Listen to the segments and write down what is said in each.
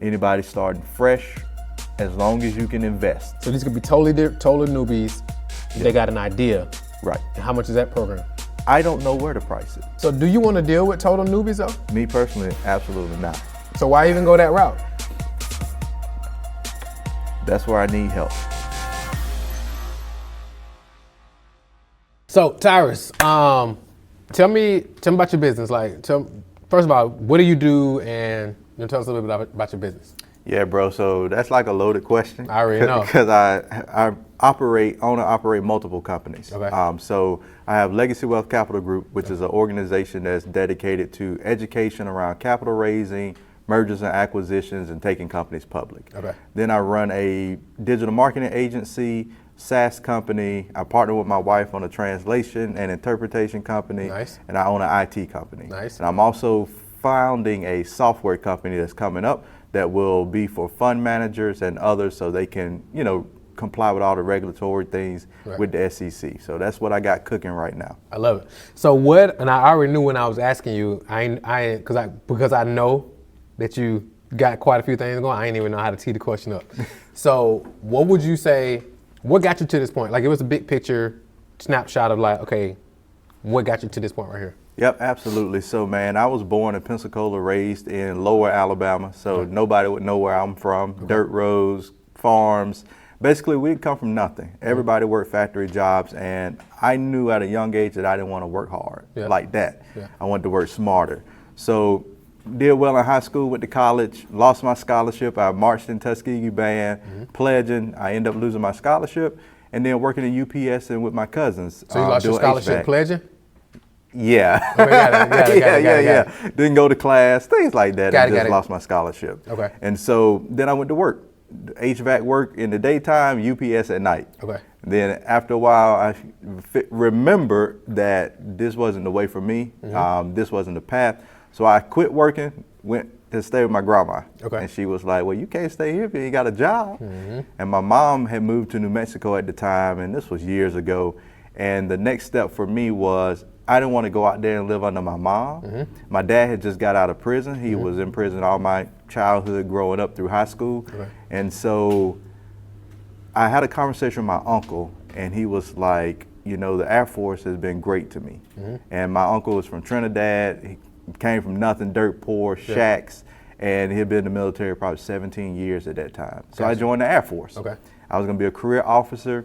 Anybody starting fresh, as long as you can invest. So these could be total newbies. They got an idea. Right. And how much is that program? I don't know where to price it. So do you want to deal with total newbies though? Me personally, absolutely not. So why even go that route? That's where I need help. So Tyrus, tell me about your business. First of all, what do you do, and tell us a little bit about your business. Yeah, bro. So that's like a loaded question. I already know. Because I operate multiple companies. Okay. So I have Legacy Wealth Capital Group, which is an organization that's dedicated to education around capital raising, mergers and acquisitions, and taking companies public. Okay. Then I run a digital marketing agency, SaaS company. I partner with my wife on a translation and interpretation company. Nice. And I own an IT company. Nice. And I'm also founding a software company that's coming up that will be for fund managers and others, so they can, comply with all the regulatory things with the SEC. So that's what I got cooking right now. I love it. So and I already knew when I was asking you, because I know that you got quite a few things going, I didn't even know how to tee the question up. So what would you say, what got you to this point? Like, it was a big picture snapshot of okay, what got you to this point right here? Yep, absolutely. So, man, I was born in Pensacola, raised in Lower Alabama, so nobody would know where I'm from. Okay. Dirt roads, farms. Basically, we'd come from nothing. Everybody worked factory jobs, and I knew at a young age that I didn't want to work hard like that. Yeah. I wanted to work smarter. So, did well in high school, went to college, lost my scholarship. I marched in Tuskegee Band, pledging. I ended up losing my scholarship, and then working at UPS and with my cousins. So you lost your scholarship pledging? Yeah. Okay, yeah. Didn't go to class, things like that. I just lost my scholarship. Okay. And so then I went to work. HVAC work in the daytime, UPS at night. Okay. Then after a while, I remember that this wasn't the way for me. This wasn't the path. So I quit working, went to stay with my grandma. Okay. And she was like, well, you can't stay here if you ain't got a job. And my mom had moved to New Mexico at the time, and this was years ago. And the next step for me was, I didn't want to go out there and live under my mom. My dad had just got out of prison. He was in prison all my childhood growing up through high school. And so I had a conversation with my uncle, and he was like, the Air Force has been great to me. And my uncle was from Trinidad. He came from nothing, dirt poor, shacks, and he had been in the military probably 17 years at that time. So I joined the Air Force. Okay. I was going to be a career officer,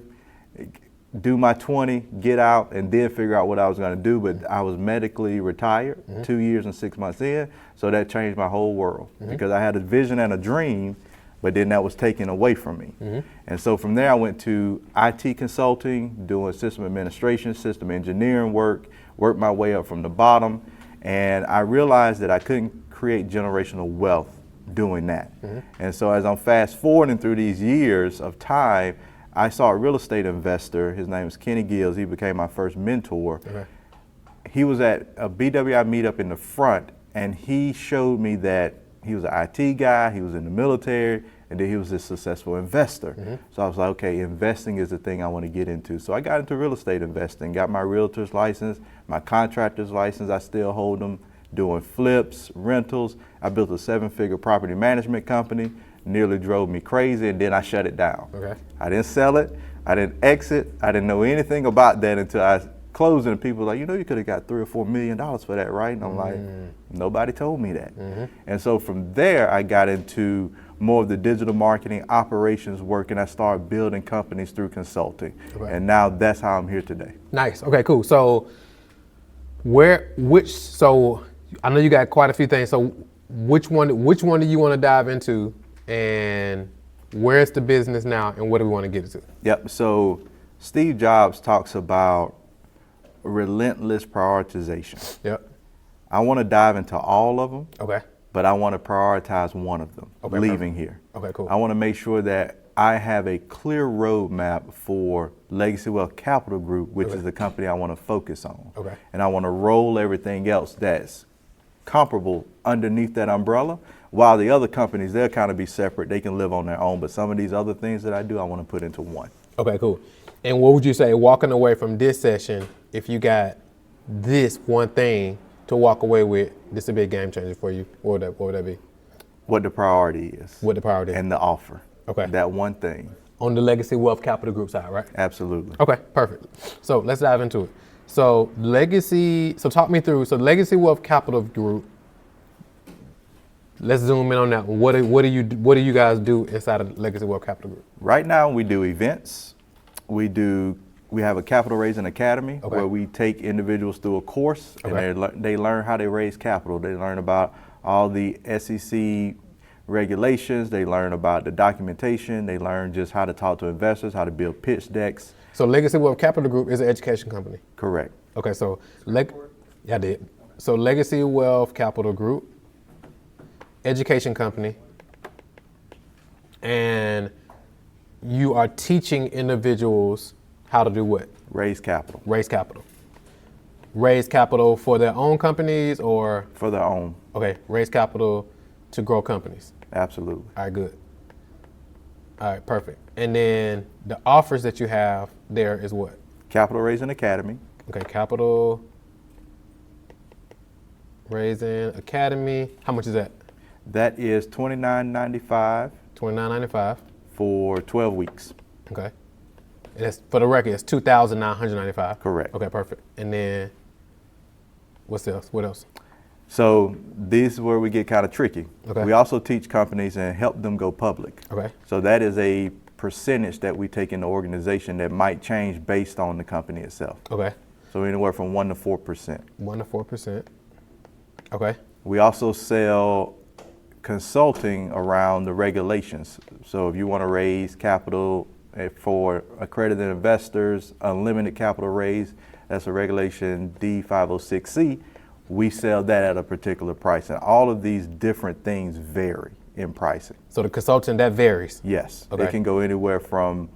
do my 20, get out, and then figure out what I was going to do. But I was medically retired 2 years and 6 months in, so that changed my whole world because I had a vision and a dream, but then that was taken away from me. And so from there I went to IT consulting, doing system administration, system engineering worked my way up from the bottom, and I realized that I couldn't create generational wealth doing that. And so as I'm fast forwarding through these years of time, I saw a real estate investor. His name was Kenny Gills. He became my first mentor. He was at a BWI meetup in the front, and he showed me that he was an IT guy, he was in the military, and then he was a successful investor. So I was like, okay, investing is the thing I want to get into. So I got into real estate investing, got my realtor's license, my contractor's license, I still hold them, doing flips, rentals. I built a 7-figure property management company. Nearly drove me crazy, and then I shut it down. I didn't sell it, I didn't exit, I didn't know anything about that until I closed, and people were like, you could have got $3 or $4 million for that, right? And I'm like, nobody told me that. And so from there, I got into more of the digital marketing operations work, and I started building companies through consulting. And now that's how I'm here today. Nice. Okay, cool. So so I know you got quite a few things. So which one do you want to dive into? And where's the business now, and what do we want to get to? Yep, so Steve Jobs talks about relentless prioritization. I want to dive into all of them, but I want to prioritize one of them, leaving here. Okay, cool. I want to make sure that I have a clear roadmap for Legacy Wealth Capital Group, which is the company I want to focus on. And I want to roll everything else that's comparable underneath that umbrella, while the other companies, they'll kind of be separate. They can live on their own, but some of these other things that I do, I want to put into one. Okay, cool. And what would you say, walking away from this session, if you got this one thing to walk away with, this would be a game changer for you, what would that be? What the priority is. What the priority is. And the offer. Okay. That one thing. On the Legacy Wealth Capital Group side, right? Absolutely. Okay, perfect. So let's dive into it. So talk me through, Legacy Wealth Capital Group, let's zoom in on that one. What do you guys do inside of Legacy Wealth Capital Group? Right now we do events. We have a capital raising academy where we take individuals through a course and they learn how they raise capital. They learn about all the SEC regulations. They learn about the documentation. They learn just how to talk to investors, how to build pitch decks. So Legacy Wealth Capital Group is an education company. Correct. Okay, so I did. So Legacy Wealth Capital Group, education company, and you are teaching individuals how to do what? Raise capital. Raise capital. Raise capital for their own companies or? For their own. Okay, raise capital to grow companies. Absolutely. All right, good. All right, perfect. And then the offers that you have there is what? Capital Raising Academy. Okay, Capital Raising Academy. How much is that? That is $29.95. $29.95. For 12 weeks. Okay. And that's, for the record, it's $2,995. Correct. Okay, perfect. And then what's else? What else? So this is where we get kind of tricky. Okay. We also teach companies and help them go public. Okay. So that is a percentage that we take in the organization that might change based on the company itself. Okay. So anywhere from 1% to 4%. 1% to 4%. Okay. We also sell consulting around the regulations. So if you want to raise capital for accredited investors, unlimited capital raise, that's a regulation D506C. We sell that at a particular price. And all of these different things vary in pricing. So the consultant, that varies? Yes. Okay. It can go anywhere from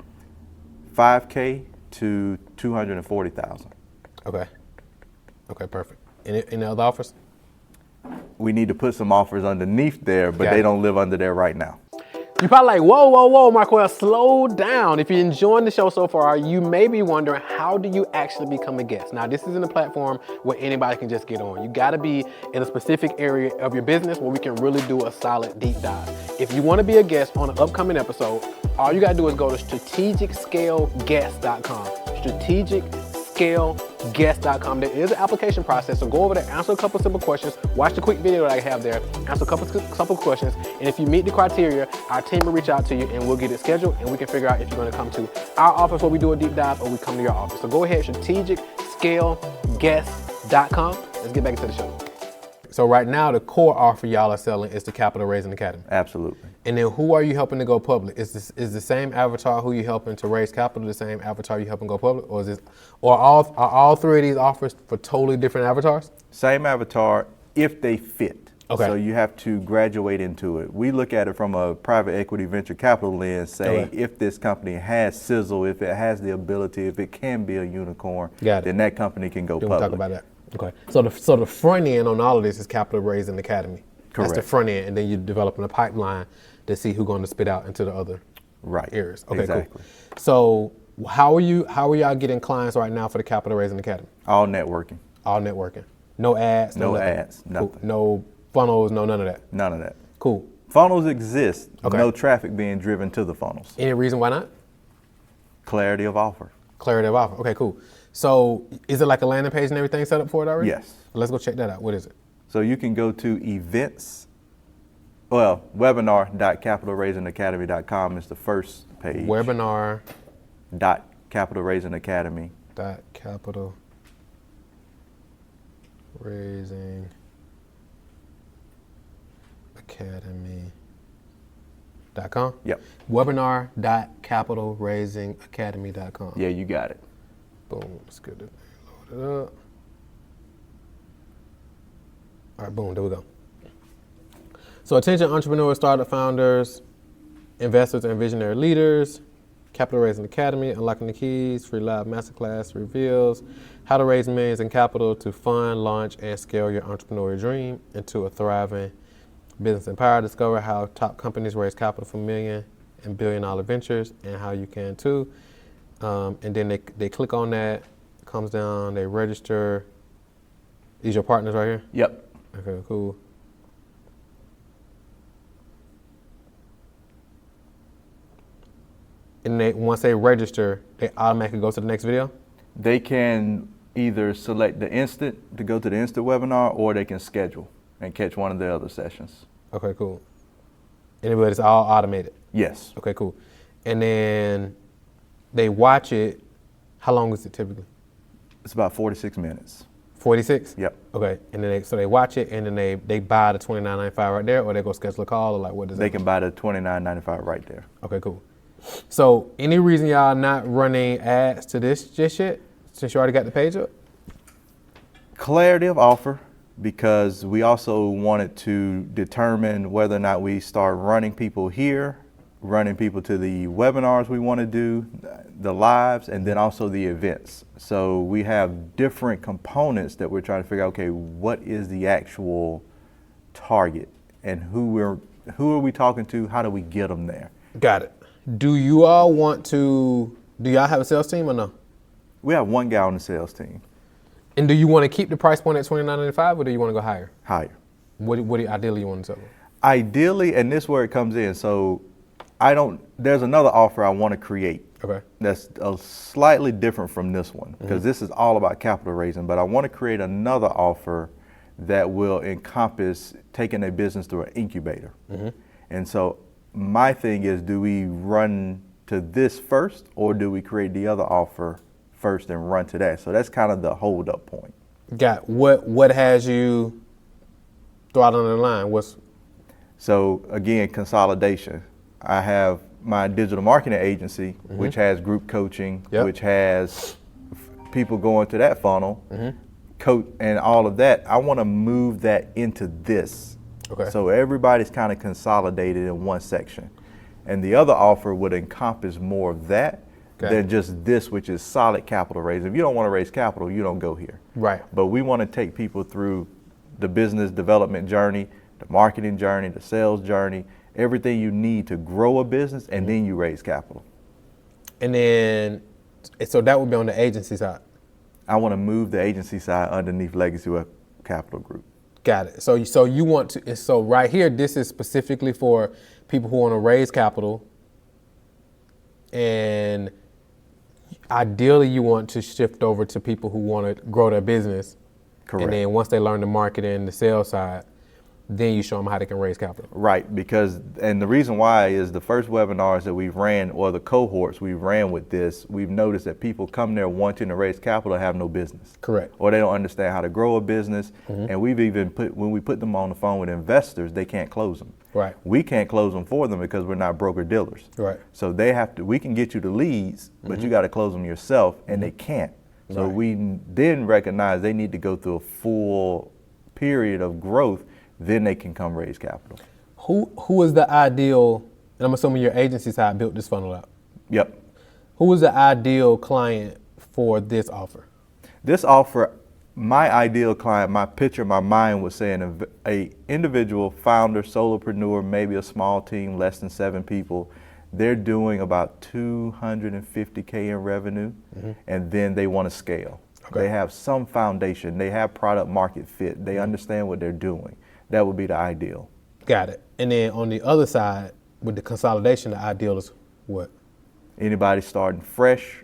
$5K to $240,000. Okay. Okay, perfect. Any other offers? We need to put some offers underneath there, but they don't live under there right now. You're probably like, whoa, Marquel, slow down. If you're enjoying the show so far, you may be wondering, how do you actually become a guest? Now, this isn't a platform where anybody can just get on. You gotta be in a specific area of your business where we can really do a solid deep dive. If you wanna be a guest on an upcoming episode, all you gotta do is go to strategicscaleguest.com. strategicscaleguest.com. There is an application process, so go over there, answer a couple simple questions, watch the quick video that I have there, answer a couple questions, and if you meet the criteria, our team will reach out to you and we'll get it scheduled and we can figure out if you're gonna come to our office where we do a deep dive or we come to your office. So go ahead, strategicscaleguest.com. Let's get back into the show. So right now, the core offer y'all are selling is the Capital Raising Academy. Absolutely. And then who are you helping to go public? Is the same avatar who you helping to raise capital the same avatar you helping go public, or are all three of these offers for totally different avatars? Same avatar if they fit. Okay. So you have to graduate into it. We look at it from a private equity venture capital lens, say if this company has sizzle, if it has the ability, if it can be a unicorn, then that company can go public. We'll talk about that. Okay. So the front end on all of this is Capital Raising Academy. Correct. That's the front end, and then you're developing a pipeline to see who's going to spit out into the other areas. Okay, exactly. Cool. So how are y'all getting clients right now for the Capital Raising Academy? All networking. All networking. No ads. No ads. Nothing. Cool. No funnels. No none of that. None of that. Cool. Funnels exist. Okay. No traffic being driven to the funnels. Any reason why not? Clarity of offer. Clarity of offer. Okay, cool. So is it like a landing page and everything set up for it already? Yes. Let's go check that out. What is it? So you can go to webinar.capitalraisingacademy.com is the first page. Webinar.capitalraisingacademy. Academy.com? Yep. Webinar.capitalraisingacademy.com. Yeah, you got it. Boom. Let's get it. Load it up. All right, boom. There we go. So attention entrepreneurs, startup founders, investors, and visionary leaders. Capital Raising Academy, unlocking the keys, free live masterclass reveals how to raise millions in capital to fund, launch, and scale your entrepreneurial dream into a thriving business empire. Discover how top companies raise capital for million and billion-dollar ventures and how you can too. And then they click on that, comes down, they register. These your partners right here? Yep. Okay, cool. and once they register, they automatically go to the next video? They can either select the instant to go to the instant webinar, or they can schedule and catch one of the other sessions. Okay, cool. Anyway, it's all automated. Yes. Okay, cool. And then they watch it. How long is it typically? It's about 46 minutes. 46? Yep. Okay, and then they watch it, and then they buy the $29.95 right there, or they go schedule a call, or like what does They can buy the $29.95 right there. Okay, cool. So any reason y'all not running ads to this just yet, since you already got the page up? Clarity of offer, because we also wanted to determine whether or not we start running people here, running people to the webinars we want to do, the lives, and then also the events. So we have different components that we're trying to figure out, okay, what is the actual target, and who are we talking to? How do we get them there? Got it. Do y'all have a sales team or no? We have one guy on the sales team. And do you want to keep the price point at $29.95, or do you want to go higher? Higher. What do ideally you want to sell? Ideally, and this is where it comes in. So there's another offer I want to create. Okay. That's slightly different from this one, because this is all about capital raising, but I want to create another offer that will encompass taking a business through an incubator. And so my thing is, do we run to this first, or do we create the other offer first and run to that? So that's kind of the hold up point. Got what has you thrown on the line? So again, consolidation. I have my digital marketing agency, which has group coaching, which has people going to that funnel, coach, and all of that. I want to move that into this. Okay. So everybody's kind of consolidated in one section. And the other offer would encompass more of that than just this, which is solid capital raising. If you don't want to raise capital, you don't go here. Right. But we want to take people through the business development journey, the marketing journey, the sales journey, everything you need to grow a business, and then you raise capital. And then, so that would be on the agency side. I want to move the agency side underneath Legacy Web Capital Group. Got it. So you want to, so right here, this is specifically for people who want to raise capital, and ideally you want to shift over to people who want to grow their business. Correct. And then once they learn the marketing and the sales side, then you show them how they can raise capital. Right, because, and the reason why is the first webinars that we've ran, or the cohorts we ran with this, we've noticed that people come there wanting to raise capital have no business. Correct. Or they don't understand how to grow a business. And we've even when we put them on the phone with investors, they can't close them. Right. We can't close them for them because we're not broker dealers. Right. So we can get you the leads, but you got to close them yourself, and they can't. So we then recognize they need to go through a full period of growth, then they can come raise capital. Who is the ideal, and I'm assuming your agency side built this funnel out. Yep. Who is the ideal client for this offer? This offer, my ideal client, my picture, my mind was saying a individual founder, solopreneur, maybe a small team, less than 7 people. They're doing about $250K in revenue, and then they want to scale. Okay. They have some foundation. They have product market fit. They understand what they're doing. That would be the ideal. Got it. And then on the other side, with the consolidation, the ideal is what? Anybody starting fresh,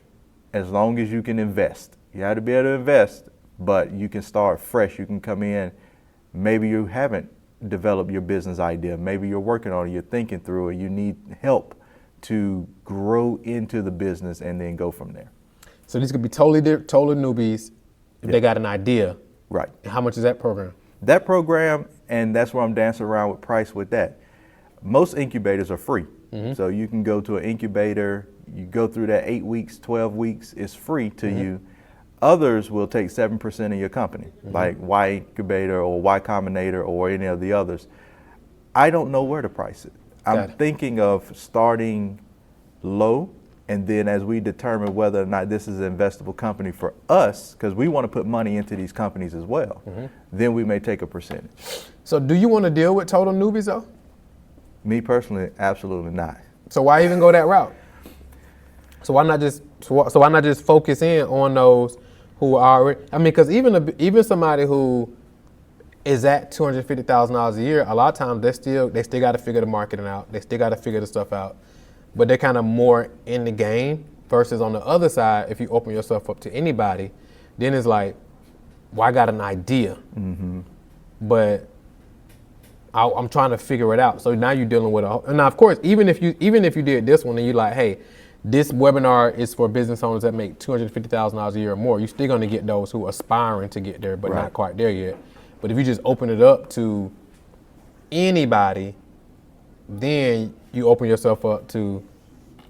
as long as you can invest. You have to be able to invest, but you can start fresh. You can come in, maybe you haven't developed your business idea. Maybe you're working on it, you're thinking through it, you need help to grow into the business and then go from there. So these could be total newbies if they got an idea. Right. And how much is that program? That program, and that's where I'm dancing around with price with that. Most incubators are free. So you can go to an incubator, you go through that 8 weeks, 12 weeks, it's free to you. Others will take 7% of your company, like Y Incubator or Y Combinator or any of the others. I don't know where to price it. I'm thinking of starting low, and then as we determine whether or not this is an investable company for us, because we want to put money into these companies as well, then we may take a percentage. So do you want to deal with total newbies though? Me personally, absolutely not. So why even go that route? So why not just focus in on those who are already, I mean, because even somebody who is at $250,000 a year, a lot of times they still got to figure the marketing out. They still got to figure the stuff out. but they're kind of more in the game. Versus on the other side, if you open yourself up to anybody, then it's like, well, I got an idea, but I'm trying to figure it out. So now you're dealing with and now of course, even if you did this one and you're like, hey, this webinar is for business owners that make $250,000 a year or more, you're still going to get those who are aspiring to get there, but not quite there yet. But if you just open it up to anybody, then you open yourself up to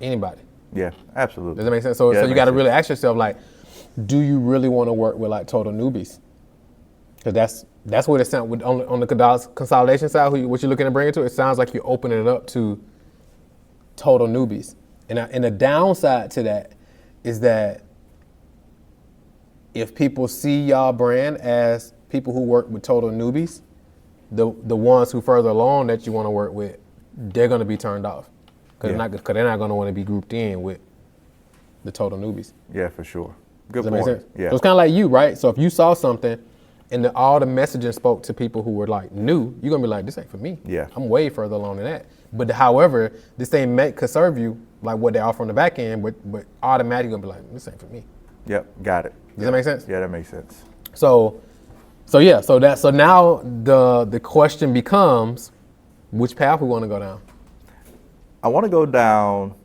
anybody. Yeah, absolutely. Does that make sense? So, Yeah, so you got to really ask yourself, like, do you really want to work with like total newbies? Because that's what it sounds with on the consolidation side. What you're looking to bring it to, it sounds like you're opening it up to total newbies. And the downside to that is that if people see y'all brand as people who work with total newbies, the ones who further along that you want to work with, they're going to be turned off because they're not going to want to be grouped in with the total newbies. Yeah, for sure. Good Does that point. make sense? Yeah. So it's kind of like you, right? So if you saw something and all the messaging spoke to people who were like new, you're going to be like, this ain't for me. Yeah. I'm way further along than that. But however, this ain't could serve you like what they offer on the back end, but automatically going to be like, this ain't for me. Yep, got it. Does that make sense? Yeah, that makes sense. So now the question becomes, which path we want to go down? I want to go down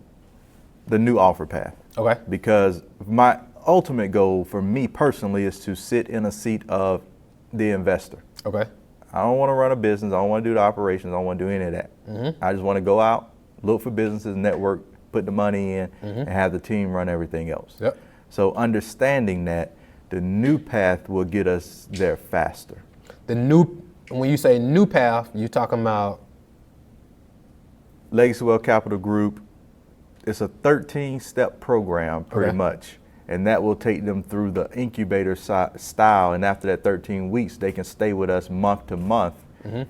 the new offer path. Okay. Because my ultimate goal for me personally is to sit in a seat of the investor. Okay. I don't want to run a business. I don't want to do the operations. I don't want to do any of that. I just want to go out, look for businesses, network, put the money in, and have the team run everything else. Yep. So understanding that, the new path will get us there faster. When you say new path, you're talking about Legacy Wealth Capital Group, it's a 13-step program pretty much. And that will take them through the incubator style. And after that 13 weeks, they can stay with us month to month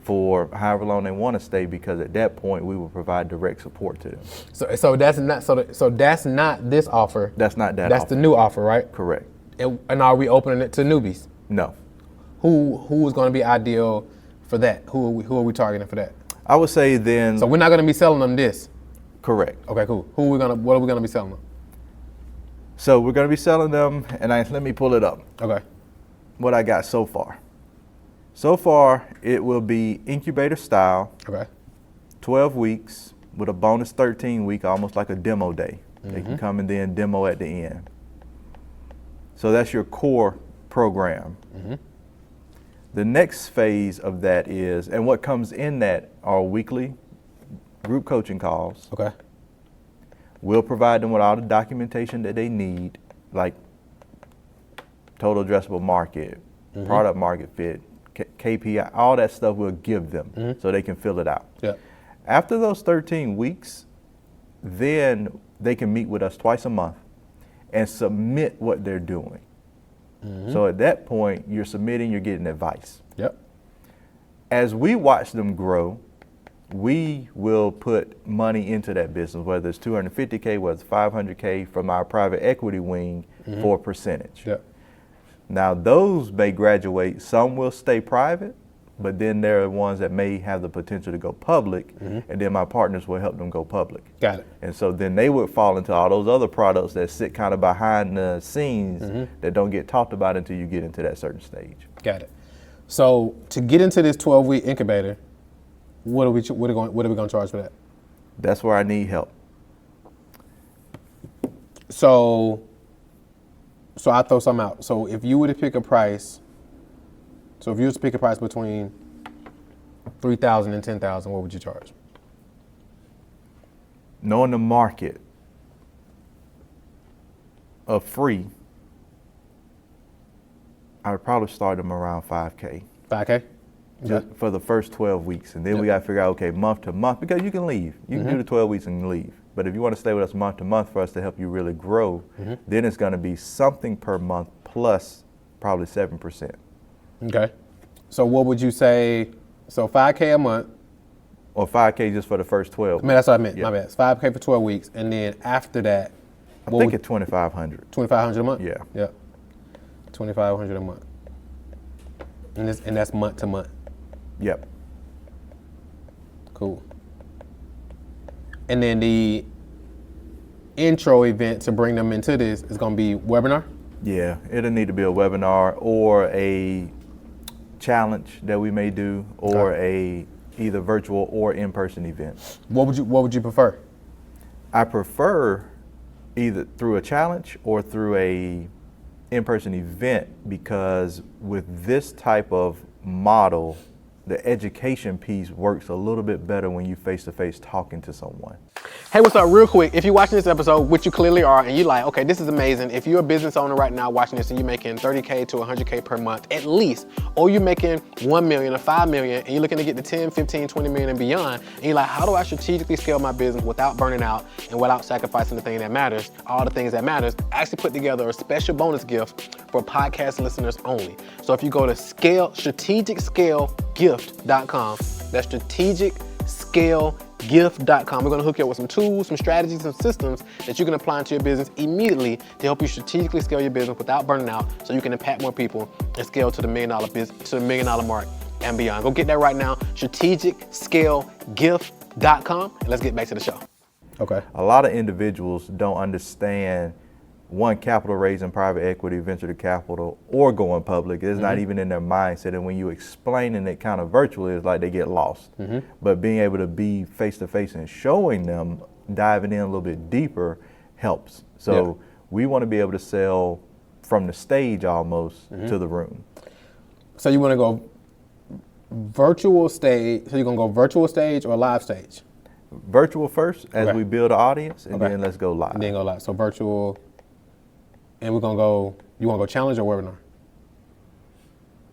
for however long they want to stay, because at that point, we will provide direct support to them. so that's not this offer. That's not that That's offer. the new offer, right? Correct. And are we opening it to newbies? No. Who is going to be ideal for that? Who are we targeting for that? I would say then. So we're not going to be selling them this. Correct. Okay, cool. What are we going to be selling them? So we're going to be selling them, and let me pull it up. Okay. What I got so far. So far, it will be incubator style. Okay. 12 weeks with a bonus 13 week, almost like a demo day. They can come and then demo at the end. So that's your core program. The next phase of that is, and what comes in that are weekly group coaching calls. Okay. We'll provide them with all the documentation that they need, like total addressable market, product market fit, KPI, all that stuff we'll give them so they can fill it out. Yeah. After those 13 weeks, then they can meet with us twice a month and submit what they're doing. So at that point, you're submitting, you're getting advice. Yep. As we watch them grow, we will put money into that business, whether it's $250K, whether it's $500K from our private equity wing for a percentage. Yep. Now those may graduate, some will stay private, but then there are ones that may have the potential to go public, and then my partners will help them go public. Got it. And so then they would fall into all those other products that sit kind of behind the scenes that don't get talked about until you get into that certain stage. Got it. So to get into this 12-week incubator, what are we going to charge for that? That's where I need help. So I'll throw something out. So if you were to pick a price, between $3,000 and $10,000, what would you charge? Knowing the market of free, I would probably start them around $5K. $5K? Just for the first 12 weeks. And then we got to figure out, okay, month to month, because you can leave. You can do the 12 weeks and leave. But if you want to stay with us month to month for us to help you really grow, then it's going to be something per month plus probably 7%. Okay. So what would you say? So $5K a month. Or $5K just for the first 12 I mean, that's what I meant. Yeah. My bad. It's $5K for 12 weeks. And then after that, I think it's $2,500. $2,500 a month? Yeah. Yep. $2,500 a month. And that's month to month. Yep. Cool. And then intro event to bring them into this is going to be webinar? Yeah, it'll need to be a webinar or a challenge that we may do, or a either virtual or in-person event. What would you prefer? I prefer either through a challenge or through a in-person event, because with this type of model, the education piece works a little bit better when you face-to-face talking to someone. Hey, what's up? Real quick, if you're watching this episode, which you clearly are, and you're like, okay, this is amazing. If you're a business owner right now watching this and you're making $30K to $100K per month at least, or you're making 1 million or 5 million and you're looking to get to 10, 15, 20 million and beyond, and you're like, how do I strategically scale my business without burning out and without sacrificing the thing that matters, all the things that matters? I actually put together a special bonus gift for podcast listeners only. So if you go to strategicscalegift.com, that's strategicscalegift.com. We're gonna hook you up with some tools, some strategies, some systems that you can apply into your business immediately to help you strategically scale your business without burning out, so you can impact more people and scale to the $1 million business, to the $1 million mark and beyond. Go get that right now, strategicscalegift.com, and let's get back to the show. Okay. A lot of individuals don't understand, one, capital raising, private equity, venture to capital, or going public. It's not even in their mindset. And when you explaining it kind of virtually, it's like they get lost. But being able to be face to face and showing them, diving in a little bit deeper, helps. So we want to be able to sell from the stage almost to the room. So you want to go virtual stage, so you're going to go virtual stage or live stage? Virtual first, as we build an audience, and then let's go live. And then go live. So virtual. And we're gonna go, you wanna go challenge or webinar?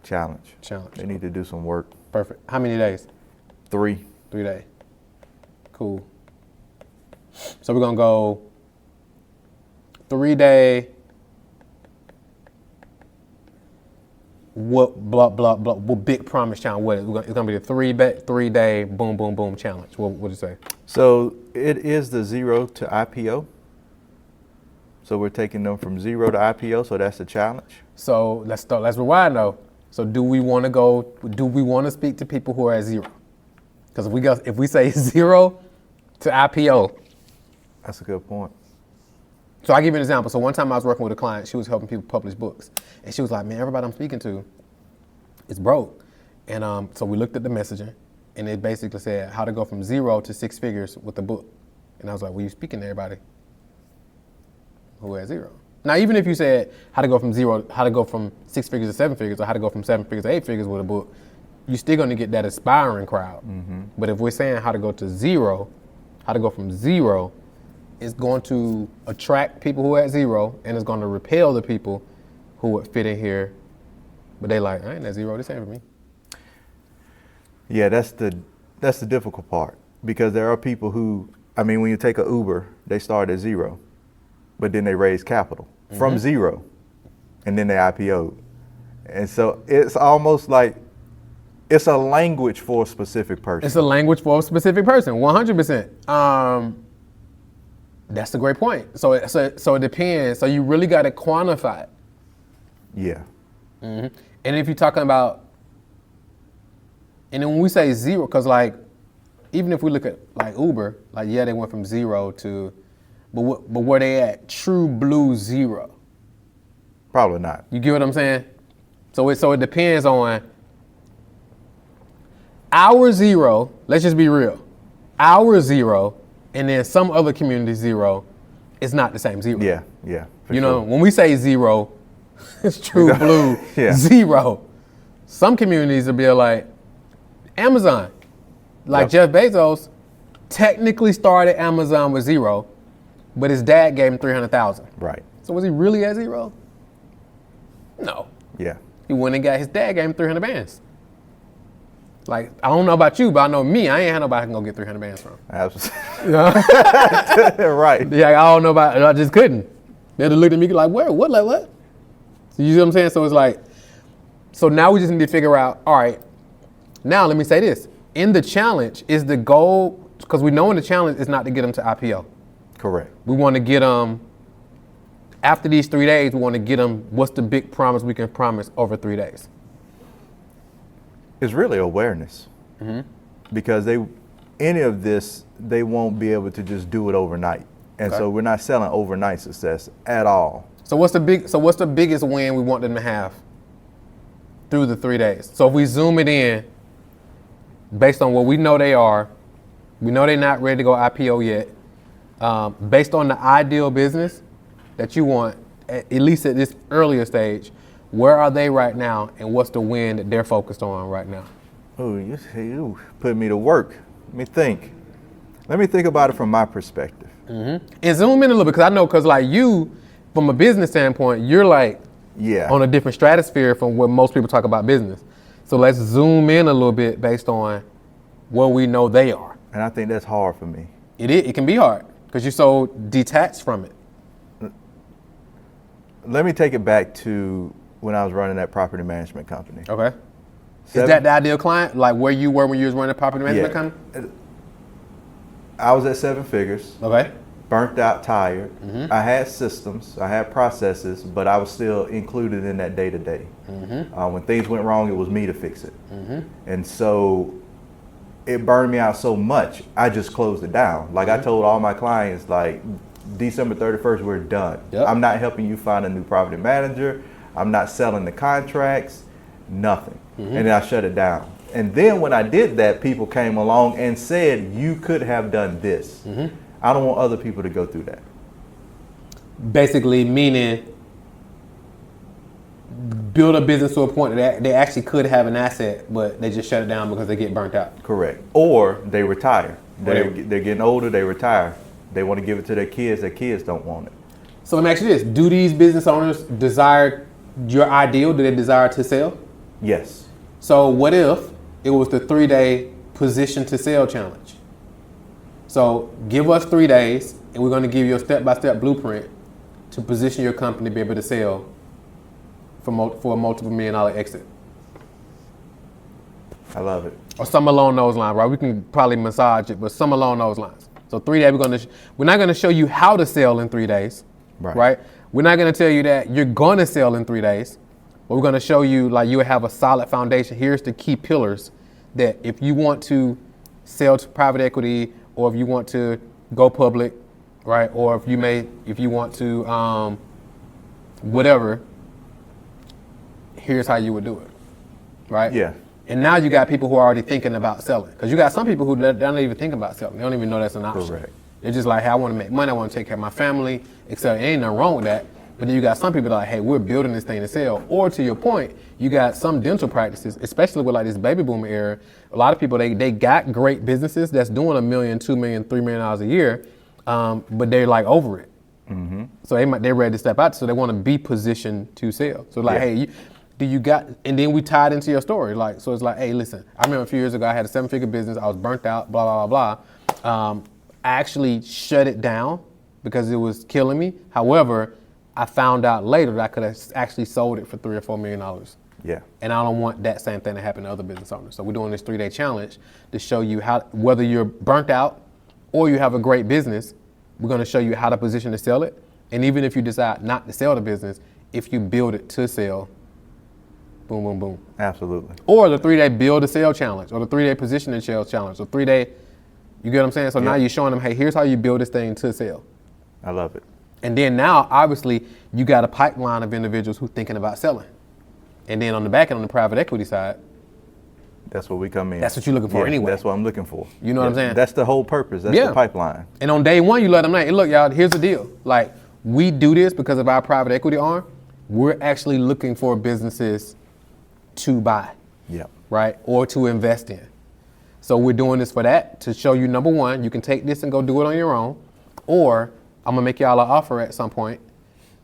Challenge. Challenge. They need to do some work. Perfect. How many days? 3. 3 days. Cool. So we're gonna go 3-day, what big promise challenge? What it's gonna be the 3-day boom boom boom challenge. What did you say? So it is the 0 to IPO. So we're taking them from 0 to IPO, so that's the challenge. So let's rewind though. So do we want to speak to people who are at 0? Because if we say 0 to IPO. That's a good point. So I'll give you an example. So one time I was working with a client, she was helping people publish books. And she was like, man, everybody I'm speaking to is broke. And so we looked at the messaging, and it basically said how to go from 0 to 6 figures with the book. And I was like, well, you speaking to everybody who has 0. Now, even if you said how to go from 6 figures to 7 figures, or how to go from 7 figures to 8 figures with a book, you're still going to get that aspiring crowd. But if we're saying how to go to 0, how to go from 0, it's going to attract people who are at 0, and it's going to repel the people who would fit in here, but they like, I ain't at 0, this ain't for me. Yeah, that's the difficult part, because there are people who, when you take an Uber, they start at 0. But then they raise capital from 0, and then they IPO'd. And so it's almost like it's a language for a specific person. It's a language for a specific person, 100%. That's a great point. So it depends. So you really got to quantify it. Yeah. And if you're talking about, and then when we say 0, because even if we look at Uber, they went from 0 to, but where they at? True blue 0. Probably not. You get what I'm saying? So it depends on our 0. Let's just be real. Our 0, and then some other community 0, is not the same 0. Yeah. You know, when we say 0, it's true blue 0. Some communities will be like Amazon. Jeff Bezos technically started Amazon with 0. But his dad gave him $300,000. Right. So was he really at 0? No. Yeah. He went and got his dad gave him 300 bands. I don't know about you, but I know me. I ain't had nobody I can go get 300 bands from. Absolutely. Right. Yeah, I don't know about. I just couldn't. They'd have looked at me like, where? What? What? So you see what I'm saying? So it's so now we just need to figure out. All right. Now let me say this: in the challenge, is the goal, because we know in the challenge is not to get them to IPO. Correct. We want to get them, after these 3 days, we want to get them, what's the big promise we can promise over 3 days? It's really awareness. Because any of this, they won't be able to just do it overnight. And Okay. so we're not selling overnight success at all. So what's the biggest win we want them to have through the 3 days? So if we zoom it in, based on what we know they are, we know they're not ready to go IPO yet. Based on the ideal business that you want, at least at this earlier stage, where are they right now, and what's the win that they're focused on right now? Oh, you put me to work. Let me think. Let me think about it from my perspective. And zoom in a little bit, because I know, because like you, from a business standpoint, you're like Yeah. on a different stratosphere from what most people talk about business. So let's zoom in a little bit based on where we know they are. And I think that's hard for me. It can be hard because you're so detached from it. Let me take it back to when I was running that property management company. Okay. Is that the ideal client? Like where you were when you was running a property management Yeah. company? I was at 7 figures, Okay. burnt out, tired. I had systems, I had processes, but I was still included in that day to day. When things went wrong, it was me to fix it. And so it burned me out so much, I just closed it down. Like I told all my clients, like December 31st, we're done. Yep. I'm not helping you find a new property manager. I'm not selling the contracts, nothing. And then I shut it down. And then when I did that, people came along and said, you could have done this. I don't want other people to go through that. Basically meaning build a business to a point that they actually could have an asset, but they just shut it down because they get burnt out. Correct. Or they retire. They're Right. getting older, they retire. They want to give it to their kids don't want it. So let me ask you this. Do these business owners desire your ideal? Do they desire to sell? Yes. So what if it was the 3-day position to sell challenge? So give us 3 days and we're going to give you a step-by-step blueprint to position your company to be able to sell for a multiple $1 million exit. I love it. Or something along those lines, right? We can probably massage it, but some along those lines. So 3 days, we're not going to show you how to sell in 3 days, right? We're not going to tell you that you're going to sell in 3 days, but we're going to show you like you have a solid foundation. Here's the key pillars that if you want to sell to private equity, or if you want to go public, right? Or if you want to, whatever, here's how you would do it, right? Yeah. And now you got people who are already thinking about selling. Because you got some people who don't even think about selling. They don't even know that's an option. Correct. They're just like, hey, I want to make money. I want to take care of my family, etc. Ain't nothing wrong with that. But then you got some people that are like, hey, we're building this thing to sell. Or to your point, you got some dental practices, especially with like this baby boom era. A lot of people, they got great businesses that's doing $1 million, $2 million, $3 million a year, but they're like over it. So they're ready to step out. So they want to be positioned to sell. So like, hey, do you got, and then we tied into your story. Like, so it's like, hey, listen, I remember a few years ago, I had a 7-figure business. I was burnt out, blah, blah, blah, blah. I actually shut it down because it was killing me. However, I found out later that I could have actually sold it for $3 or $4 million. Yeah. And I don't want that same thing to happen to other business owners. So we're doing this 3-day challenge to show you how, whether you're burnt out or you have a great business, we're going to show you how to position to sell it. And even if you decide not to sell the business, if you build it to sell, boom, boom, boom. Absolutely. Or the 3-day build a sale challenge, or the 3-day position and sales challenge, or 3-day, you get what I'm saying? So now you're showing them, hey, here's how you build this thing to sell. I love it. And then now, obviously, you got a pipeline of individuals who thinking about selling. And then on the back end, on the private equity side, That's what we come in. that's what you're looking for anyway. That's what I'm looking for. You know what I'm saying? That's the whole purpose. That's the pipeline. And on day one, you let them know, hey, look, y'all, here's the deal. Like, we do this because of our private equity arm. We're actually looking for businesses to buy, Yep. right? Or to invest in. So we're doing this for that, to show you, number one, you can take this and go do it on your own, or I'm gonna make y'all an offer at some point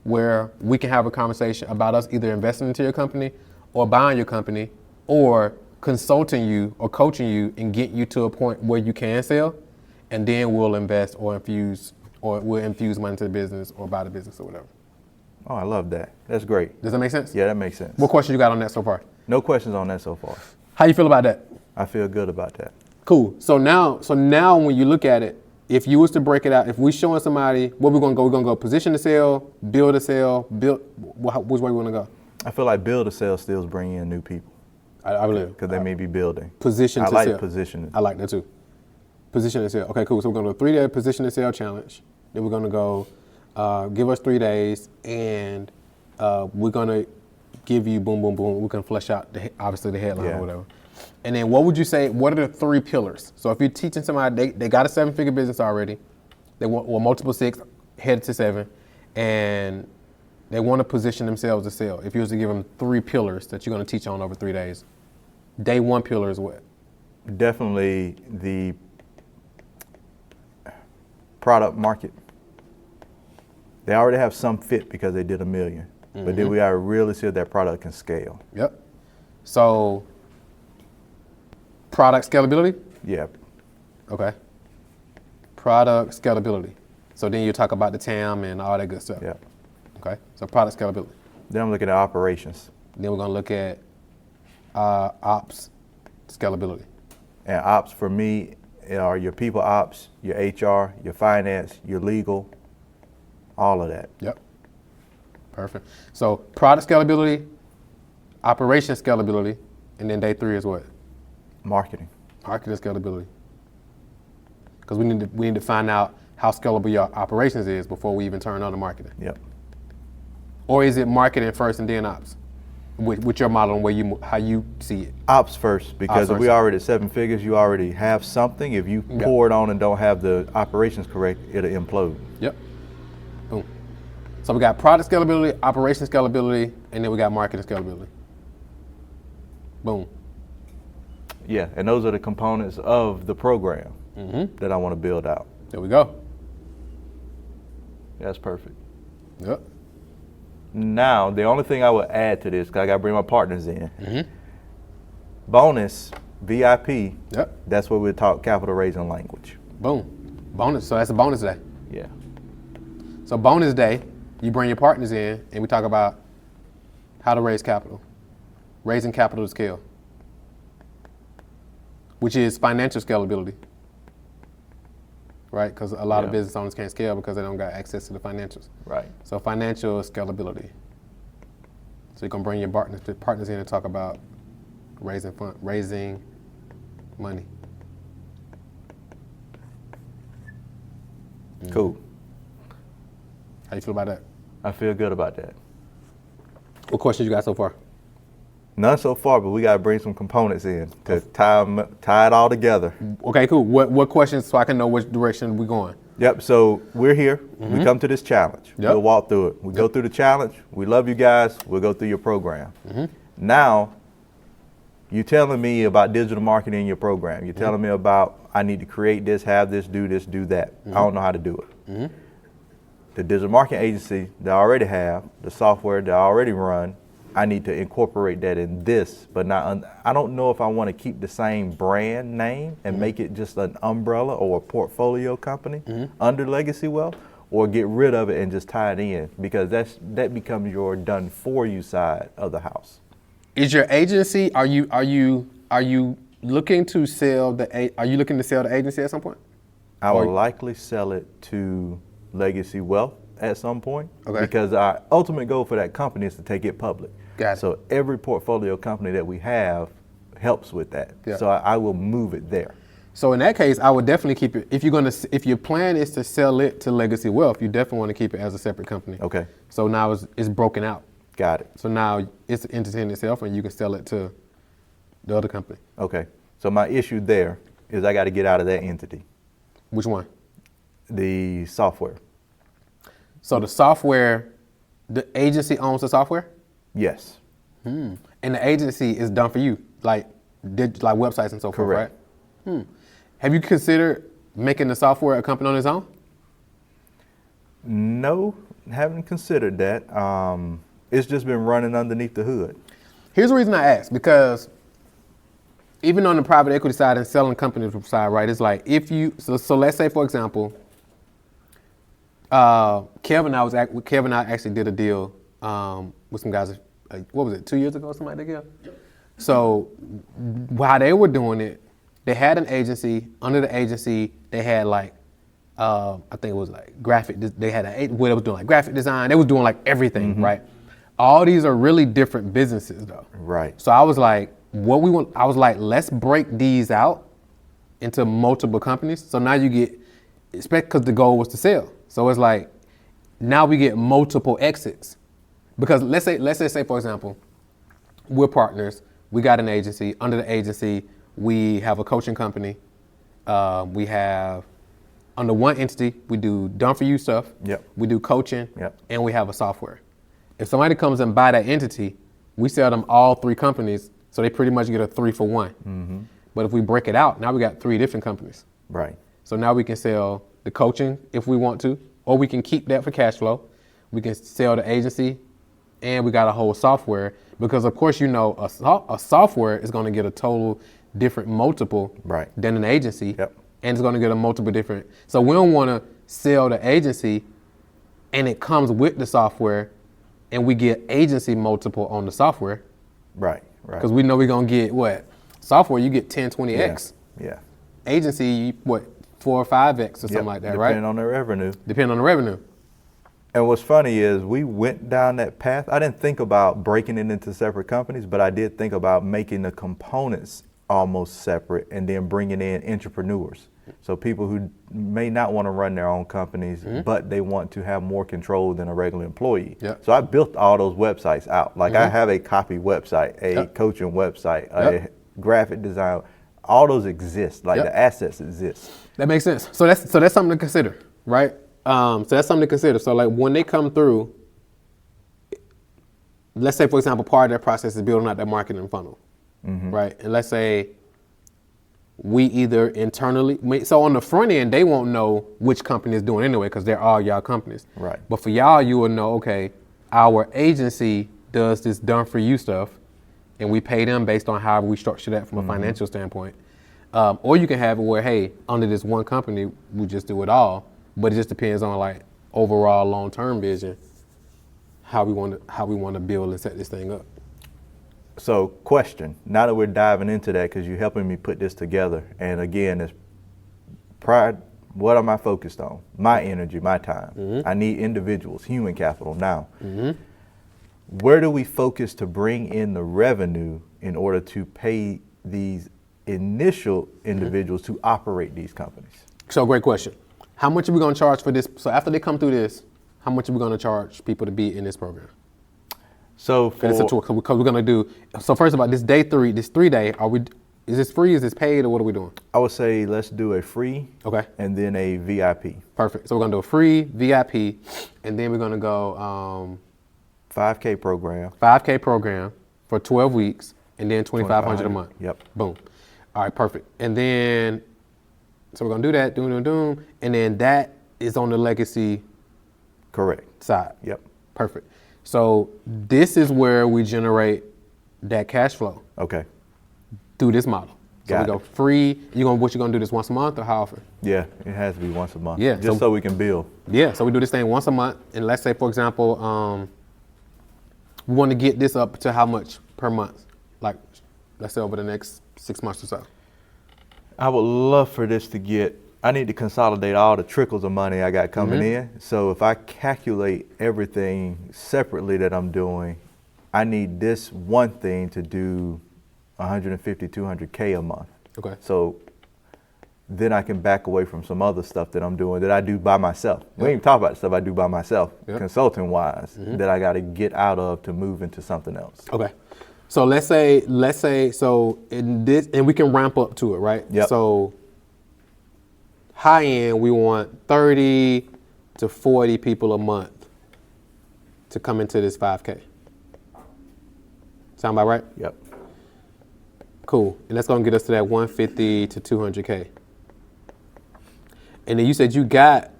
where we can have a conversation about us either investing into your company or buying your company or consulting you or coaching you and get you to a point where you can sell, and then we'll invest or we'll infuse money into the business or buy the business or whatever. Oh, I love that. That's great. Does that make sense? Yeah, that makes sense. What questions you got on that so far? No questions on that so far. How you feel about that? I feel good about that. Cool. So now when you look at it, if you was to break it out, if we showing somebody where we're gonna go position to sell, build a sell, which way we wanna go? I feel like build a sale still bringing in new people I believe. because they may be building. Position I to like sell. positioning. I like that too. Position to sell. Okay, cool. So we're gonna do a 3-day position to sell challenge. Then we're gonna go, give us 3 days, and we're gonna give you boom, boom, boom. We can flesh out obviously the headline or whatever. And then what would you say? What are the 3 pillars? So if you're teaching somebody, they got a 7-figure business already, they want multiple 6, headed to 7, and they want to position themselves to sell. If you was to give them 3 pillars that you're going to teach on over 3 days, day 1 pillar is what? Definitely the product market. They already have some fit because they did $1 million, but then we got to really see if that product can scale. Yep. So product scalability? Yeah. Okay. Product scalability. So then you talk about the TAM and all that good stuff. Yeah. Okay. So product scalability. Then I'm looking at operations. Then we're going to look at ops scalability. And ops for me are your people ops, your HR, your finance, your legal, all of that. Yep. Perfect. So product scalability, operation scalability, and then day 3 is what? Marketing. Marketing scalability. Because we need to find out how scalable your operations is before we even turn on the marketing. Yep. Or is it marketing first and then ops? With your model and how you see it? Ops first, because Ops if we first. already at 7 figures, you already have something. If you pour it on and don't have the operations correct, it'll implode. Yep. Boom. So we got product scalability, operation scalability, and then we got marketing scalability. Boom. Yeah, and those are the components of the program that I want to build out. There we go. That's perfect. Yep. Now, the only thing I would add to this, because I got to bring my partners in. Bonus, VIP, Yep. that's where we talk capital raising language. Boom. Bonus. So that's a bonus day. Yeah. So bonus day, you bring your partners in and we talk about how to raise capital. Raising capital to scale, which is financial scalability, right? Because a lot of business owners can't scale because they don't got access to the financials. Right. So financial scalability. So you can bring your partners in and talk about raising money. Cool. How you feel about that? I feel good about that. What questions you got so far? None so far, but we got to bring some components in to tie it all together. Okay, cool. What questions so I can know which direction we're going? Yep, so we're here. We come to this challenge. Yep. We'll walk through it. We go through the challenge. We love you guys. We'll go through your program. Now, you're telling me about digital marketing in your program. You're telling me about I need to create this, have this, do that. I don't know how to do it. The digital marketing agency that I already have, the software that I already run, I need to incorporate that in this, but not. I don't know if I want to keep the same brand name and make it just an umbrella or a portfolio company under Legacy Wealth, or get rid of it and just tie it in, because that becomes your done for you side of the house. Is your agency? Are you looking to sell Are you looking to sell the agency at some point? I will likely sell it to Legacy Wealth at some point, because our ultimate goal for that company is to take it public. Got it. So every portfolio company that we have helps with that. Yeah. So I will move it there. So in that case, I would definitely keep it. If your plan is to sell it to Legacy Wealth, you definitely want to keep it as a separate company. Okay. So now it's broken out. Got it. So now it's entertaining itself, and you can sell it to the other company. Okay. So my issue there is I got to get out of that entity. Which one? The software. So the software, the agency owns the software? Yes. And the agency is done for you, like websites and so Correct. forth, right? Have you considered making the software a company on its own? No, haven't considered that. It's just been running underneath the hood. Here's the reason I ask, because even on the private equity side and selling companies side, right, it's like so let's say, for example, Kev and I actually did a deal with some guys, what was it, 2 years ago, something like that, Kev? Yep. So while they were doing it, they had an agency. Under the agency, they had I think it was graphic, they had where they was doing graphic design. They was doing everything, right? All these are really different businesses though. Right. So I was like, let's break these out into multiple companies. So now you get, especially because the goal was to sell. So it's like now we get multiple exits. Because let's say for example, we're partners. We got an agency. Under the agency, we have a coaching company. We have under one entity, we do done for you stuff. Yep. We do coaching. Yep. And we have a software. If somebody comes and buy that entity, we sell them all 3 companies, so they pretty much get a 3 for 1. Mm-hmm. But if we break it out, now we got 3 different companies. Right. So now we can sell the coaching if we want to, or we can keep that for cash flow. We can sell the agency, and we got a whole software, because of course, a software is going to get a total different multiple Right. than an agency. Yep. And it's going to get a multiple different. So we don't want to sell the agency and it comes with the software and we get agency multiple on the software. Right. Right. Because we know we're going to get what? Software, you get 10, 20x. Yeah. Agency, what, 4 or 5x or something like that, right? Depending on the revenue. Depending on the revenue. And what's funny is we went down that path. I didn't think about breaking it into separate companies, but I did think about making the components almost separate and then bringing in entrepreneurs. So people who may not want to run their own companies, but they want to have more control than a regular employee. Yep. So I built all those websites out. Like I have a copy website, a Yep. coaching website, a graphic design. All those exist. Like the assets exist. That makes sense. So that's something to consider, right? So that's something to consider. So like when they come through, let's say for example, part of their process is building out their marketing funnel, right? And let's say we either internally, so on the front end, they won't know which company is doing anyway because they're all y'all companies. Right. But for y'all, you will know, okay, our agency does this done for you stuff and we pay them based on how we structure that from a financial standpoint. Or you can have it where, hey, under this one company, we just do it all. But it just depends on like overall long-term vision, how we want to build and set this thing up. So question, now that we're diving into that, because you're helping me put this together, and again, it's pride, what am I focused on? My energy, my time. I need individuals, human capital now. Where do we focus to bring in the revenue in order to pay these initial individuals to operate these companies? So great question. How much are we going to charge for this? So after they come through this, how much are we going to charge people to be in this program? So because we're going to do, so first of all, this 3 day, is this free, is this paid, or what are we doing? I would say let's do a free and then a VIP. Perfect. So we're going to do a free, VIP, and then we're going to go 5K program. 5K program for 12 weeks, and then $2,500 a month. Yep. Boom. All right, perfect. And then, so we're going to do that, doom, and then that is on the legacy Correct. side. Yep. Perfect. So this is where we generate that cash flow. Okay. Through this model. So Got we go it. free. What you gonna do this once a month or how often? Yeah, it has to be once a month. Yeah, Just so we can build. Yeah, so we do this thing once a month, and let's say for example, we want to get this up to how much per month? Like, let's say over the next 6 months or so. I would love for this to get, I need to consolidate all the trickles of money I got coming in. So if I calculate everything separately that I'm doing, I need this one thing to do 150, 200K a month. Okay. So then I can back away from some other stuff that I'm doing that I do by myself. We ain't even talk about the stuff I do by myself, consulting wise, that I got to get out of to move into something else. Okay. So let's say, so in this, and we can ramp up to it, right? Yep. So high end, we want 30 to 40 people a month to come into this 5K. Sound about right? Yep. Cool. And that's gonna get us to that 150 to 200K. And then you said you got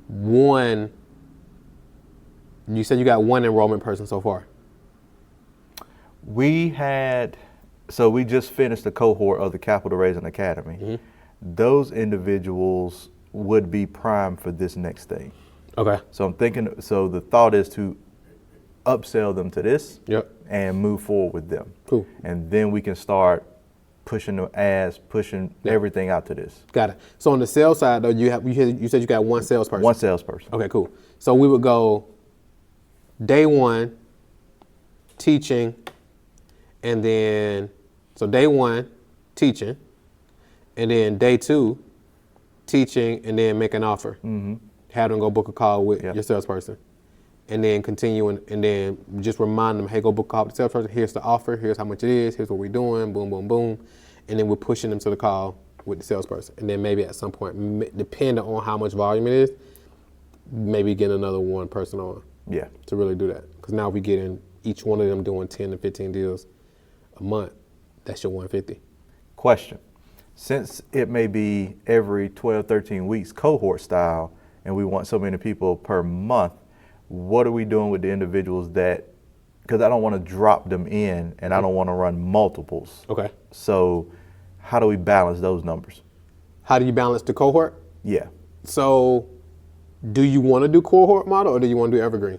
one enrollment person so far. We just finished the cohort of the Capital Raising Academy. Those individuals would be primed for this next thing. Okay. So I'm thinking, so the thought is to upsell them to this and move forward with them. Cool. And then we can start pushing the ads, pushing everything out to this. Got it. So on the sales side, though, you said you got one salesperson. One salesperson. Okay, cool. So we would go day one, teaching, and then, so day one, teaching, and then day two, teaching, and then make an offer. have them go book a call with Yep. your salesperson, and then continuing, and then just remind them, hey, go book a call with the salesperson. Here's the offer. Here's how much it is. Here's what we're doing. Boom, boom, boom, and then we're pushing them to the call with the salesperson, and then maybe at some point, depending on how much volume it is, maybe get another one person on. Yeah. To really do that, because now we get in each one of them doing 10 to 15 deals a month. That's your 150. Question. Since it may be every 12, 13 weeks, cohort style, and we want so many people per month, what are we doing with the individuals that, because I don't want to drop them in and I don't want to run multiples. Okay. So how do we balance those numbers? How do you balance the cohort? Yeah. So do you want to do cohort model or do you want to do evergreen?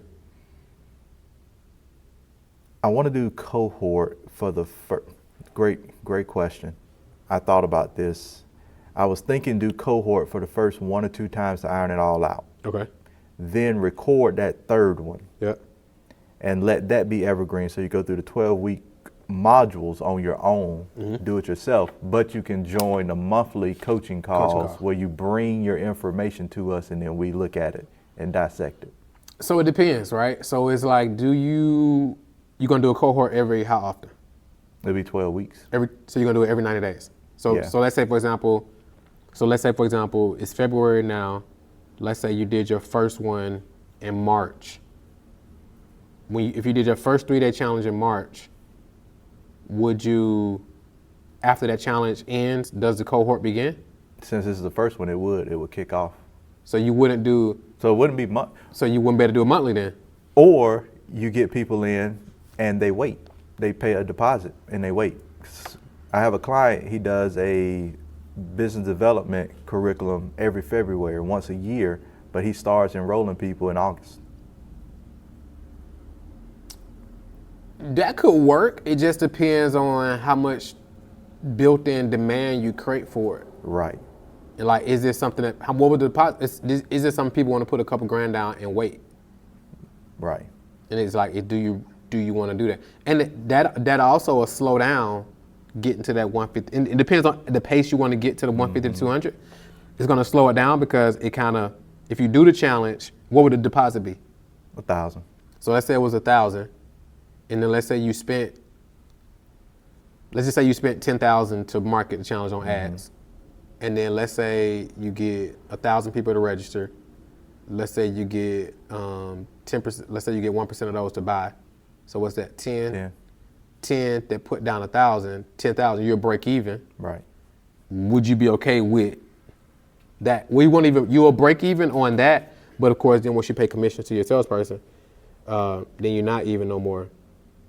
I want to do cohort for the first. Great question. I thought about this. I was thinking do cohort for the first 1 or 2 times to iron it all out. Okay. Then record that third one Yeah. and let that be evergreen. So you go through the 12-week modules on your own, do it yourself, but you can join the monthly coaching calls where you bring your information to us and then we look at it and dissect it. So it depends, right? So it's like, you gonna do a cohort every how often? It'll be 12 weeks. So you're gonna do it every 90 days. So Yeah. so let's say for example, it's February now. Let's say you did your first one in March. If you did your first 3-day challenge in March, would you, after that challenge ends, does the cohort begin? Since this is the first one, it would kick off. So you wouldn't do. So it wouldn't be So you wouldn't be able to do it monthly then. or you get people in and they wait. They pay a deposit and they wait. I have a client, he does a business development curriculum every February, once a year, but he starts enrolling people in August. That could work. It just depends on how much built-in demand you create for it. Right. And like, is this something that, what would the deposit, is this something people want to put a couple grand down and wait? Right. And it's like, do you want to do that? And that also will slow down getting to that 150. And it depends on the pace you want to get to the 150 to 200. It's going to slow it down because it kind of, if you do the challenge, what would the deposit be? 1,000. So let's say it was 1,000, and then let's say you spent, let's just say you spent 10,000 to market the challenge on ads, and then let's say you get 1,000 people to register. Let's say you get 10%. Let's say you get 1% of those to buy. So what's that? 10 that put down 1,000, 10,000. You'll break even. Right. Would you be okay with that? You'll break even on that, but of course, then once you pay commission to your salesperson, then you're not even no more.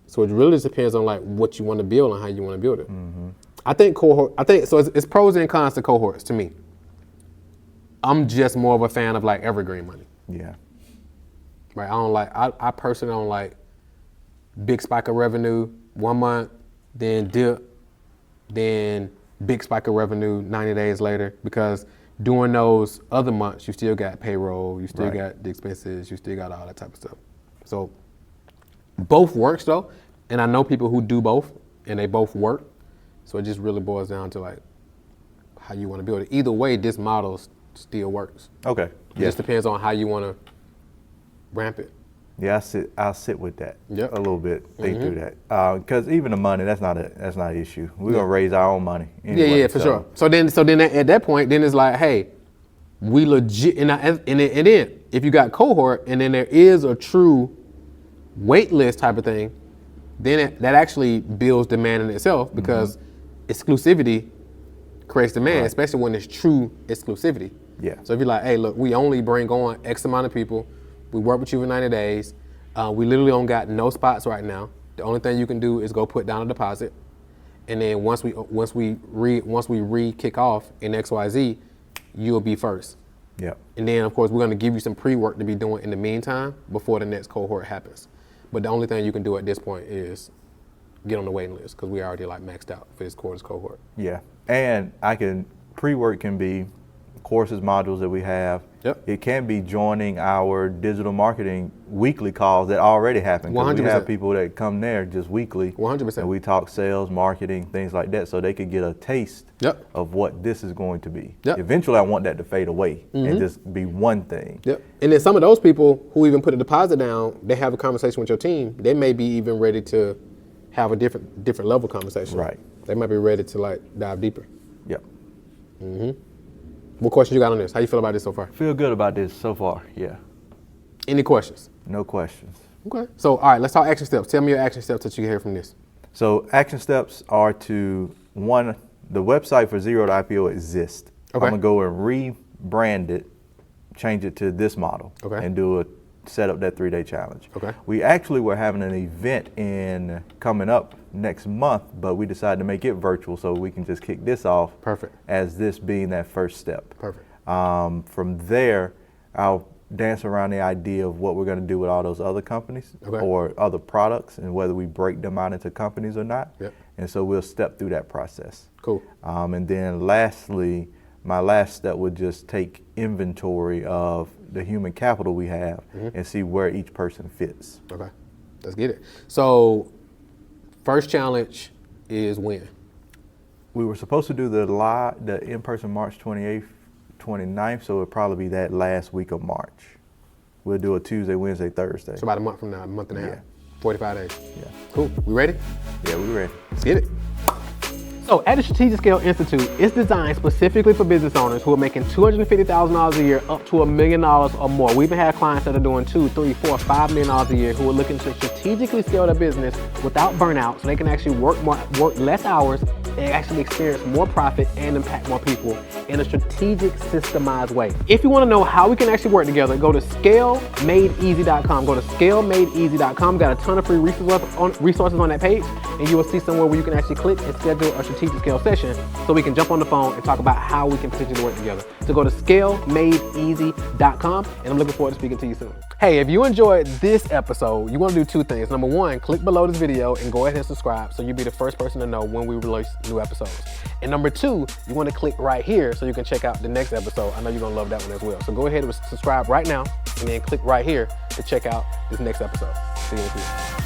So it really just depends on like what you want to build and how you want to build it. I think so. It's pros and cons to cohorts to me. I'm just more of a fan of like evergreen money. Yeah. Right. I personally don't like big spike of revenue 1 month, then dip, then big spike of revenue 90 days later, because during those other months, you still got payroll, you still got the expenses, you still got all that type of stuff. So both works though, and I know people who do both, and they both work. So it just really boils down to like how you want to build it. Either way, this model still works. Okay. It just depends on how you want to ramp it. Yeah, I'll sit with that a little bit. Think through that, because even the money, that's not an issue. We're gonna raise our own money. Anyway, Yeah, for sure. So then at that point, then it's like, hey, we legit, and then if you got cohort, and then there is a true wait list type of thing, then that actually builds demand in itself, because exclusivity creates demand, especially when it's true exclusivity. Yeah. So if you're like, hey, look, we only bring on X amount of people. We work with you for 90 days. We literally don't got no spots right now. The only thing you can do is go put down a deposit, and then once we re-kick off in XYZ, you'll be first. Yeah. And then of course we're gonna give you some pre-work to be doing in the meantime before the next cohort happens. But the only thing you can do at this point is get on the waiting list, because we already like maxed out for this quarter's cohort. Yeah, and pre-work can be courses, modules that we have. Yep. It can be joining our digital marketing weekly calls that already happen. 'Cause 100%. we have people that come there just weekly. 100%. And we talk sales, marketing, things like that, so they could get a taste Yep. of what this is going to be. Yep. Eventually, I want that to fade away and just be one thing. Yep. And then some of those people who even put a deposit down, they have a conversation with your team. They may be even ready to have a different level conversation. Right. They might be ready to like dive deeper. Yep. What questions you got on this? How you feel about this so far? Feel good about this so far. Yeah. Any questions? No questions. Okay. So, all right, let's talk action steps. Tell me your action steps that you hear from this. So action steps are to, one, the website for Zero to IPO exists. Okay. I'm gonna go and rebrand it, change it to this model, Okay. and set up that 3-day challenge. Okay. We actually were having an event coming up next month, but we decided to make it virtual so we can just kick this off. Perfect. As this being that first step. Perfect. From there, I'll dance around the idea of what we're going to do with all those other companies Okay. or other products, and whether we break them out into companies or not. Yep. And so we'll step through that process. Cool. And then lastly, my last step would just take inventory of the human capital we have and see where each person fits. Okay. Let's get it. So, first challenge is when? We were supposed to do the in-person March 28th, 29th, so it'll probably be that last week of March. We'll do a Tuesday, Wednesday, Thursday. So about a month from now, a month and a half. Yeah. 45 days. Yeah. Cool. We ready? Yeah, we ready. Let's get it. So at the Strategic Scale Institute, it's designed specifically for business owners who are making $250,000 a year up to $1 million or more. We even have clients that are doing $2, $3, $4, $5 million a year who are looking to strategically scale their business without burnout, so they can actually work less hours and actually experience more profit and impact more people in a strategic, systemized way. If you want to know how we can actually work together, go to scalemadeeasy.com. Go to scalemadeeasy.com. Got a ton of free resources on that page, and you will see somewhere where you can actually click and schedule a strategic scale session so we can jump on the phone and talk about how we can potentially work together. So go to scalemadeeasy.com, and I'm looking forward to speaking to you soon. Hey, if you enjoyed this episode, you want to do two things. Number one, click below this video and go ahead and subscribe so you'll be the first person to know when we release new episodes. And number two, you want to click right here so you can check out the next episode. I know you're going to love that one as well. So go ahead and subscribe right now and then click right here to check out this next episode. See you in the future.